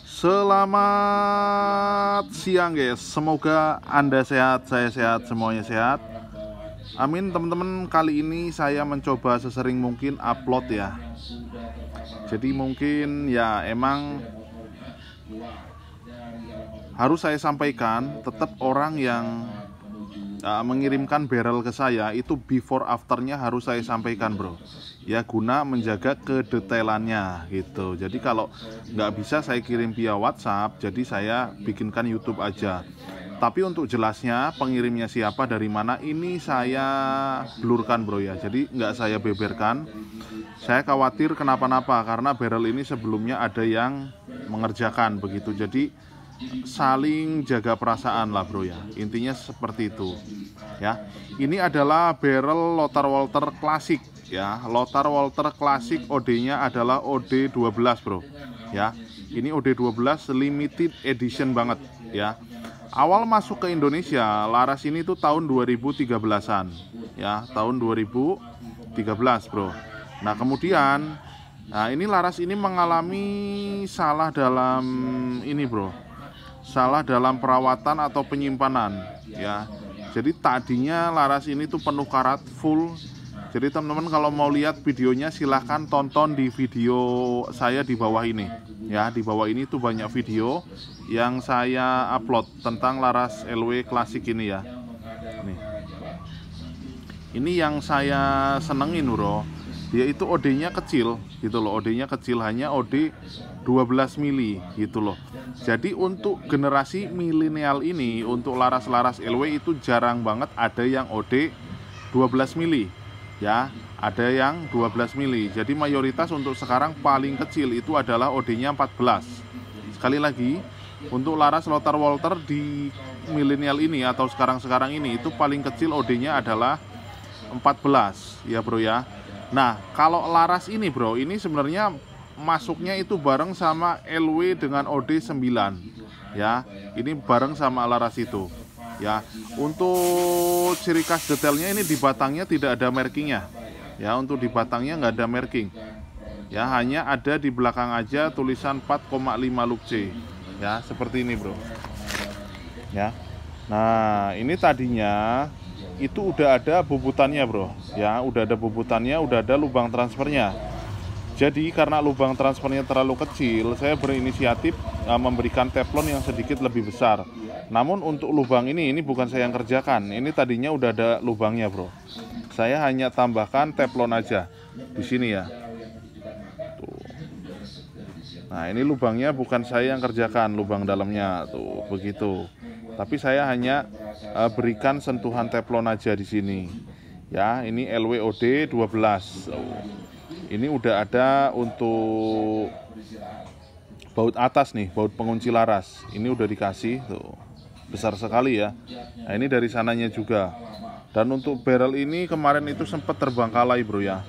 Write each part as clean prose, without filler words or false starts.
Selamat siang guys, semoga Anda sehat, saya sehat, semuanya sehat. Amin teman-teman. Kali ini saya mencoba sesering mungkin upload ya. Jadi mungkin ya emang harus saya sampaikan, tetap orang yang mengirimkan barrel ke saya itu before afternya harus saya sampaikan bro ya, guna menjaga kedetailannya gitu. Jadi kalau nggak bisa saya kirim via WhatsApp, jadi saya bikinkan YouTube aja. Tapi untuk jelasnya pengirimnya siapa dari mana ini saya blurkan bro ya, jadi nggak saya beberkan. Saya khawatir kenapa-napa karena barrel ini sebelumnya ada yang mengerjakan begitu, jadi saling jaga perasaan lah bro ya, intinya seperti itu ya. Ini adalah barrel Lothar Walther klasik ya, Lothar Walther klasik. OD-nya adalah OD12 bro ya. Ini OD12 limited edition banget ya. Awal masuk ke Indonesia laras ini tuh tahun 2013-an ya, tahun 2013 bro. Nah kemudian ini laras ini mengalami salah dalam ini bro, salah dalam perawatan atau penyimpanan ya. Jadi tadinya laras ini tuh penuh karat full. Jadi teman-teman kalau mau lihat videonya silahkan tonton di video saya di bawah ini ya. Di bawah ini tuh banyak video yang saya upload tentang laras LW klasik ini ya. Ini yang saya senengin bro, dia itu OD-nya kecil gitu loh. OD-nya kecil, hanya OD 12 mili gitu loh. Jadi untuk generasi milenial ini, untuk laras-laras LW itu jarang banget ada yang OD 12 mili ya, ada yang 12 mili. Jadi mayoritas untuk sekarang paling kecil itu adalah OD-nya 14. Sekali lagi, untuk laras Lothar Walther di milenial ini atau sekarang-sekarang ini itu paling kecil OD-nya adalah 14 ya bro ya. Nah kalau laras ini bro, ini sebenarnya masuknya itu bareng sama LW dengan OD 9 ya. Ini bareng sama laras itu ya. Untuk ciri khas detailnya ini di batangnya tidak ada markingnya ya. Untuk di batangnya nggak ada marking ya, hanya ada di belakang aja tulisan 4,5 lub C ya, seperti ini bro ya. Nah ini tadinya itu udah ada bubutannya bro ya, udah ada bubutannya, udah ada lubang transfernya. Jadi karena lubang transfernya terlalu kecil, saya berinisiatif memberikan teflon yang sedikit lebih besar. Namun untuk lubang ini bukan saya yang kerjakan, ini tadinya udah ada lubangnya bro. Saya hanya tambahkan teflon aja di sini ya. Tuh. Nah ini lubangnya bukan saya yang kerjakan, lubang dalamnya tuh begitu. Tapi saya hanya berikan sentuhan teflon aja di sini ya. Ini LWOD 12. Ini udah ada untuk baut atas nih, baut pengunci laras. Ini udah dikasih tuh, besar sekali ya. Nah ini dari sananya juga. Dan untuk barrel ini kemarin itu sempat terbengkalai bro ya.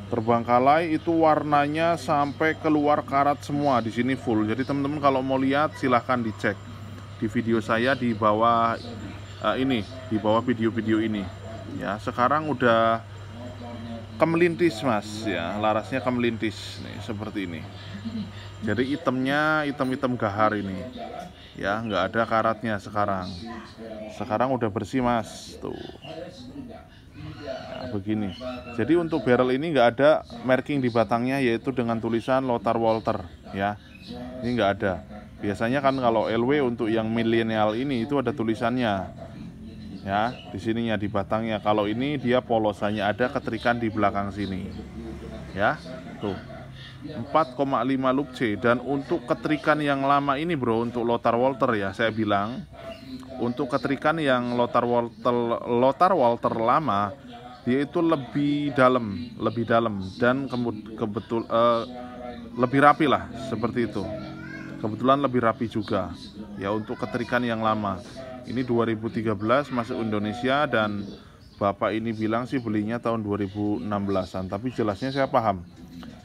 Terbengkalai itu warnanya sampai keluar karat semua di sini full. Jadi teman-teman kalau mau lihat silahkan dicek di video saya di bawah ini, di bawah video-video ini ya. Sekarang udah kemelintis mas ya, larasnya kemelintis nih seperti ini. Jadi itemnya hitam-hitam gahar ini ya, nggak ada karatnya sekarang. Sekarang udah bersih mas tuh nah, begini. Jadi untuk barrel ini nggak ada marking di batangnya, yaitu dengan tulisan Lothar Walther ya. Ini nggak ada. Biasanya kan kalau LW untuk yang milenial ini itu ada tulisannya ya, di sininya di batangnya. Kalau ini dia polos, hanya ada keterikan di belakang sini ya. Tuh 4,5 lub C. Dan untuk keterikan yang lama ini bro, untuk Lothar Walther ya, saya bilang untuk keterikan yang Lothar Walther lama, dia itu lebih dalam dan lebih rapi lah seperti itu. Kebetulan lebih rapi juga ya untuk keterikan yang lama. Ini 2013 masuk Indonesia, dan bapak ini bilang sih belinya tahun 2016-an. Tapi jelasnya saya paham,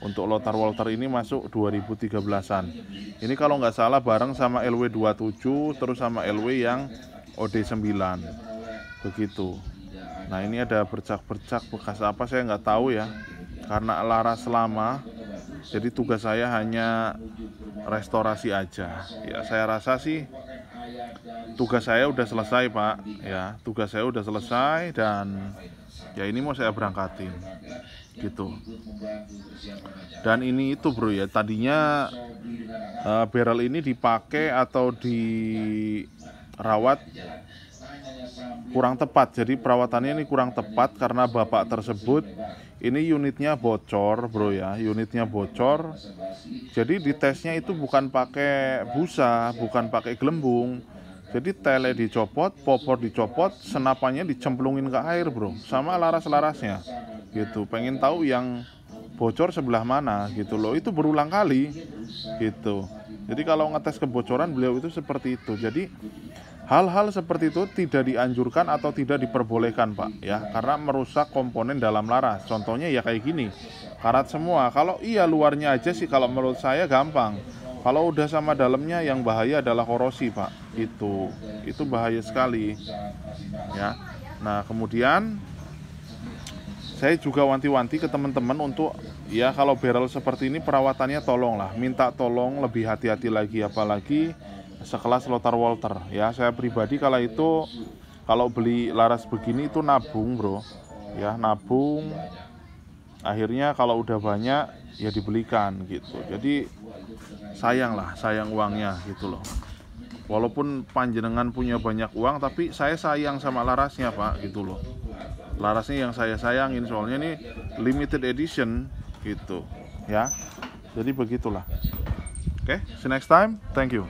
untuk Lothar Walther ini masuk 2013-an. Ini kalau nggak salah bareng sama LW27, terus sama LW yang OD9 begitu. Nah ini ada bercak-bercak bekas apa saya nggak tahu ya, karena laras lama Jadi tugas saya hanya restorasi aja. Ya, saya rasa sih tugas saya udah selesai, Pak. Ya, tugas saya udah selesai dan ya ini mau saya berangkatin gitu. Dan ini itu bro ya, tadinya barrel ini dipakai atau dirawat kurang tepat. Jadi perawatannya ini kurang tepat karena bapak tersebut ini unitnya bocor bro ya, unitnya bocor. Jadi di tesnya itu bukan pakai busa, bukan pakai gelembung. Jadi tele dicopot, popor dicopot, senapannya dicemplungin ke air bro, sama laras-larasnya gitu. Pengen tahu yang bocor sebelah mana gitu loh. Itu berulang kali gitu. Jadi kalau ngetes kebocoran beliau itu seperti itu. Jadi hal-hal seperti itu tidak dianjurkan atau tidak diperbolehkan Pak ya, karena merusak komponen dalam laras. Contohnya ya kayak gini, karat semua. Kalau iya luarnya aja sih kalau menurut saya gampang. Kalau udah sama dalamnya yang bahaya adalah korosi Pak. Itu bahaya sekali ya. Nah kemudian saya juga wanti-wanti ke teman-teman untuk ya kalau barrel seperti ini perawatannya tolonglah, minta tolong lebih hati-hati lagi, apalagi sekelas Lothar Walther ya. Saya pribadi kala itu kalau beli laras begini itu nabung bro ya, nabung, akhirnya kalau udah banyak ya dibelikan gitu. Jadi sayang uangnya gitu loh. Walaupun panjenengan punya banyak uang, tapi saya sayang sama larasnya Pak gitu loh. Larasnya yang saya sayangin, soalnya ini limited edition gitu ya. Jadi begitulah. Oke, see you next time. Thank you.